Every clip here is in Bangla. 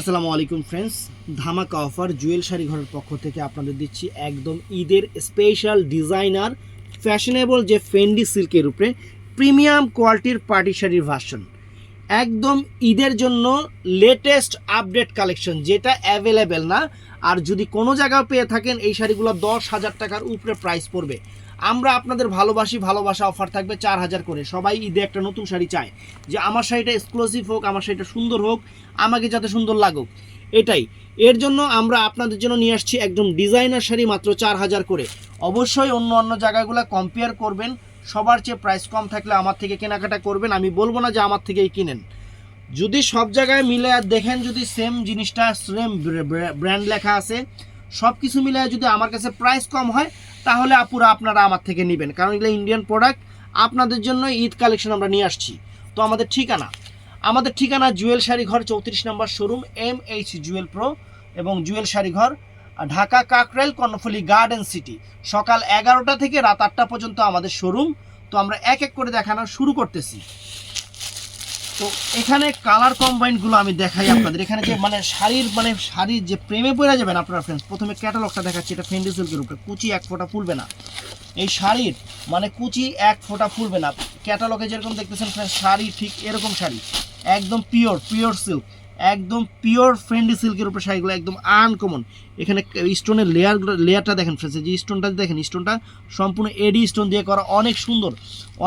আসসালামু আলাইকুম ফ্রেন্ডস, ধামাকা অফার জুয়েল শাড়ি ঘরের পক্ষ থেকে আপনাদের দিচ্ছি একদম ঈদের স্পেশাল ডিজাইনার ফ্যাশনেবল যে ফেন্ডি সিল্কের উপরে প্রিমিয়াম কোয়ালিটির পার্টি শাড়ির ভার্সন। একদম ঈদের জন্য লেটেস্ট আপডেট কালেকশন, যেটা অ্যাভেলেবেল না। আর যদি কোনো জায়গায় পেয়ে থাকেন এই শাড়িগুলো 10,000 টাকার উপরে প্রাইস পড়বে। আমরা আপনাদের ভালোবাসা অফার থাকবে 4,000 করে। সবাই ঈদে একটা নতুন শাড়ি চায় যে আমার শাড়িটা এক্সক্লুসিভ হোক, আমার শাড়িটা সুন্দর হোক, আমাকে যাতে সুন্দর লাগুক, এটাই। এর জন্য আমরা আপনাদের জন্য নিয়ে আসছি একদম ডিজাইনার শাড়ি মাত্র 4,000 করে। অবশ্যই অন্য জায়গাগুলো কম্পেয়ার করবেন, সবার চেয়ে প্রাইস কম থাকলে আমার থেকে কেনাকাটা করবেন। আমি বলবো না যে আমার থেকেই কিনেন। যদি সব জায়গায় মিলে আর দেখেন যদি সেম জিনিসটা সেম ব্র্যান্ড লেখা আছে, সব কিছু মিলে যদি আমার কাছে প্রাইস কম হয়, তাহলে আপুরা আপনারা আমার থেকে নেবেন, কারণ এগুলো ইন্ডিয়ান প্রোডাক্ট। আপনাদের জন্য ঈদ কালেকশন আমরা নিয়ে আসছি। তো আমাদের ঠিকানা জুয়েল শাড়ি ঘর 34 নম্বর শোরুম, MH জুয়েল প্রো এবং জুয়েল শাড়ি ঘর, ঢাকা কাকরাইল কর্ণফুলী গার্ডেন সিটি। সকাল 11টা থেকে রাত 8টা পর্যন্ত আমাদের শোরুম। তো আমরা এক এক করে দেখানো শুরু করতেছি। তো এখানে কালার কম্বাইনগুলো আমি দেখাই আপনাদের। এখানে যে শাড়ির যে প্রেমে পড়ে যাবেন আপনারা ফ্রেন্ডস। প্রথমে ক্যাটালগটা দেখাচ্ছি, এটা ফেন্ডি সিল্কের উপরে, কুচি এক ফোঁটা ফুলবে না এই শাড়ির, কুচি এক ফোঁটা ফুলবে না। ক্যাটালগে যেরকম দেখতেছেন ফ্রেন্ডস, শাড়ি ঠিক এরকম শাড়ি, একদম পিওর সিল্ক, একদম পিওর ফেন্ডি সিল্কের উপরে শাড়িগুলো একদম আনকমন। এখানে স্টোনের লেয়ারটা দেখেন ফ্রেন্ডস, যে স্টোনটা দেখেন, স্টোনটা সম্পূর্ণ এডি স্টোন দিয়ে করা, অনেক সুন্দর,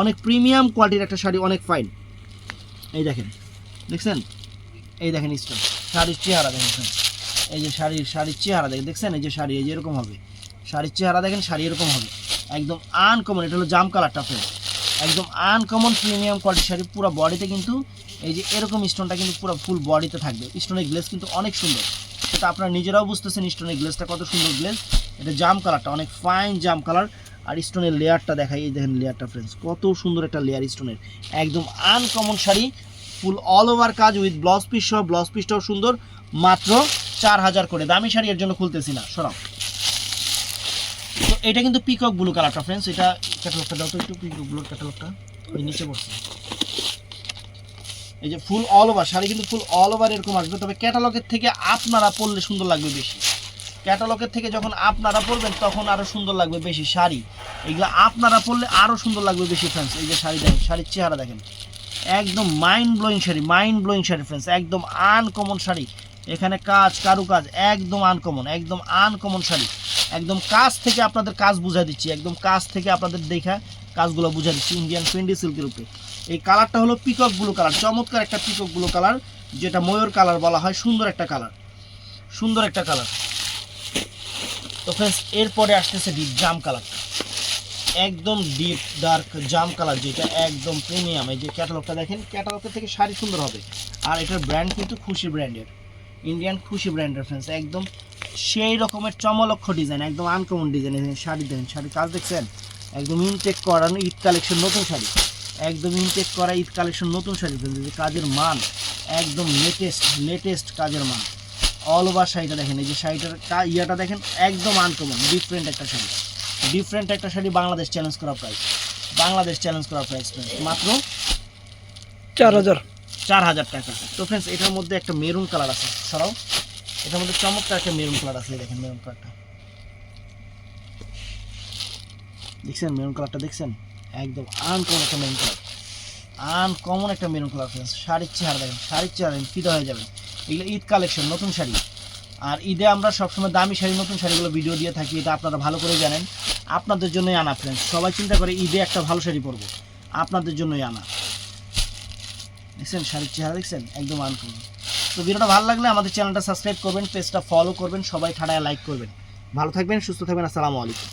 অনেক প্রিমিয়াম কোয়ালিটির একটা শাড়ি, অনেক ফাইন। এই দেখছেন, এই দেখেন স্টোন, শাড়ির চেহারা দেখেন, এই যে শাড়ির চেহারা দেখছেন, এই যে শাড়ি এই যে এরকম হবে, শাড়ির চেহারা দেখেন, শাড়ি এরকম হবে, একদম আনকমন। এটা হলো জাম কালারটা ফ্রেন্ড, একদম আনকমন প্রিমিয়াম কোয়ালিটির শাড়ি। পুরো বডিতে কিন্তু এই যে এরকম স্টোনটা কিন্তু পুরো ফুল বডিতে থাকবে। স্টোনের গ্লেজ কিন্তু অনেক সুন্দর, সেটা আপনারা নিজেরাও বুঝতেছেন স্টোনের গ্লেজটা কত সুন্দর গ্লেজ। এটা জাম কালারটা অনেক ফাইন জাম কালার। আর স্টোনের লেয়ারটা দেখাই, এই দেখেন লেয়ারটা ফ্রেন্ডস, কত সুন্দর একটা লেয়ার স্টোনের, একদম আনকমন শাড়ি। ফুল অল ওভার কাজ উইথ ব্লাউজ পিস সহ, ব্লাউজ পিসটাও সুন্দর, মাত্র 4,000 করে। দামি শাড়ি এর জন্য খুলতেছি না, সরাও। তো এটা কিন্তু পিকক ব্লু কালারটা ফ্রেন্ডস, এটা ক্যাটালগটা দাও তো একটু, পিকক ব্লুর ক্যাটালগটা ওই নিচে পড়ছে। এই যে ফুল অল ওভার শাড়ি, কিন্তু ফুল অল ওভার এরকম আসবে। তবে ক্যাটালগের থেকে আপনারা পরলে সুন্দর লাগবে বেশি। ক্যাটালগের থেকে যখন আপনারা পরবেন তখন আরও সুন্দর লাগবে বেশি শাড়ি। এগুলো আপনারা পরলে আরও সুন্দর লাগবে বেশি ফ্রেন্ডস। এই যে শাড়ি দেখেন, শাড়ির চেহারা দেখেন, একদম মাইন্ড ব্লোয়িং শাড়ি ফ্রেন্ডস, একদম আনকমন শাড়ি। এখানে কারুকাজ একদম আনকমন শাড়ি। একদম কাজ থেকে আপনাদের কাজ বুঝা দিচ্ছি, একদম কাজ থেকে আপনাদের দেখা কাজগুলো বুঝা দিচ্ছি। ইন্ডিয়ান ফেন্ডি সিল্কের উপরে এই কালারটা হলো পিকক ব্লু কালার, চমৎকার একটা পিকক ব্লু কালার, যেটা ময়ূর কালার বলা হয়। সুন্দর একটা কালার। তো ফ্রেন্ডস, এরপরে আসতেছে ডিপ জাম কালারটা, একদম ডিপ ডার্ক জাম কালার, যেটা একদম প্রিমিয়াম। এই যে ক্যাটালগটা দেখেন, ক্যাটালগের থেকে শাড়ি সুন্দর হবে। আর এটার ব্র্যান্ড কিন্তু খুশি ব্র্যান্ডের, ইন্ডিয়ান খুশি ব্র্যান্ডের ফ্রেন্ডস, একদম সেই রকমের চমলক্ষ ডিজাইন, একদম আনকমন ডিজাইন। শাড়ি দেখেন, শাড়ির কাজ দেখছেন, একদম ইনটেক করানো ঈদ কালেকশন নতুন শাড়ি, একদম ইনটেক করা ঈদ কালেকশন নতুন শাড়ি। যে কাজের মান একদম লেটেস্ট কাজের মান। অল ওভার শাড়িটা দেখেন, এই যে শাড়িটার ইয়াটা দেখেন, একদম আনকমন ডিফারেন্ট একটা শাড়ি। বাংলাদেশ চ্যালেঞ্জ করা প্রাইস মাত্র 4,000 টাকা। তো ফ্রেন্ডস, এটার মধ্যে একটা মেরুন কালার আছে, সরাও। এটার মধ্যে চমৎকার একটা মেরুন কালার আছে, দেখেন মেরুন কালারটা দেখছেন, মেরুন কালারটা দেখছেন, একদম আনকমন একটা মেরুন কালার ফ্রেন্ডস। শাড়ির চেহারা দেখেন, ফিদা হয়ে যাবেন। এগুলো ঈদ কালেকশন নতুন শাড়ি। আর ঈদে আমরা সবসময় দামি শাড়ি, নতুন শাড়িগুলো ভিডিও দিয়ে থাকি, এটা আপনারা ভালো করে জানেন। আপনাদের জন্যই আনা ফ্রেন্ডস, সবাই চিন্তা করে ঈদে একটা ভালো শাড়ি পরবো, আপনাদের জন্যই আনা। দেখছেন শাড়ির চেহারা দেখছেন, একদম আনকমন। তো ভিডিওটা ভালো লাগলে আমাদের চ্যানেলটা সাবস্ক্রাইব করবেন, পেজটা ফলো করবেন, সবাই ঠাড়ায় লাইক করবেন। ভালো থাকবেন, সুস্থ থাকবেন, আসসালামু আলাইকুম।